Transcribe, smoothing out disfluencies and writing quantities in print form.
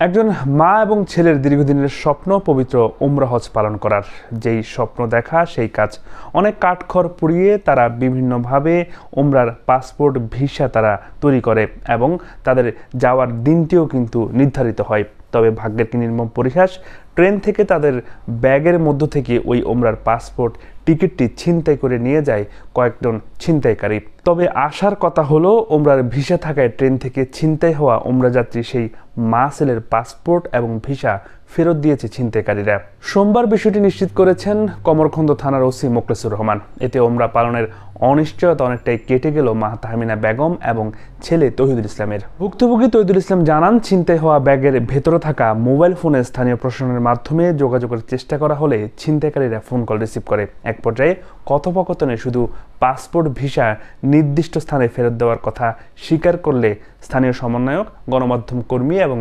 একজন মা এবং ছেলের দীর্ঘদিনের স্বপ্ন পবিত্র উমরা হজ পালন করার। যেই স্বপ্ন দেখা সেই কাজ। অনেক কাঠখড় পুড়িয়ে তারা বিভিন্নভাবে উমরার পাসপোর্ট ভিসা তারা তৈরি করে এবং তাদের যাওয়ার দিনটিও কিন্তু নির্ধারিত হয়। তবে ভাগ্যের কি নির্মম পরিহাস, ট্রেন থেকে তাদের ব্যাগের মধ্য থেকে ওই উমরার পাসপোর্ট টিকিটটি ছিনতাই করে নিয়ে যায় কয়েকজন ছিনতাইকারী। তবে আসার কথা হলো, উমরার ভিসা থাকায় ট্রেন থেকে ছিনতাই হওয়া উমরা যাত্রী সেই মা ছেলের পাসপোর্ট এবং ভিসা ফেরত দিয়েছে ছিনতাইকারীরা। সোমবার বিষয়টি নিশ্চিত করেছেন কমরখন্দ থানার ওসি মোখলেসুর রহমান। এতে উমরা পালনের অনিশ্চয়তা অনেকটাই কেটে গেল মা তাহমিনা বেগম এবং ছেলে তৌহিদুল ইসলামের। ভুক্তভোগী তৌহিদুল ইসলাম জানান, ছিনতাই হওয়া ব্যাগের ভেতরে থাকা মোবাইল ফোনে স্থানীয় প্রশাসনের মাধ্যমে যোগাযোগের চেষ্টা করা হলে ছিনতাইকারীরা ফোন কল রিসিভ করে। এক পর্যায়ে কথোপকথনে শুধু পাসপোর্ট ভিসা নির্দিষ্ট স্থানে ফেরত দেওয়ার কথা স্বীকার করলে স্থানীয় সমন্বয়ক, গণমাধ্যম কর্মী এবং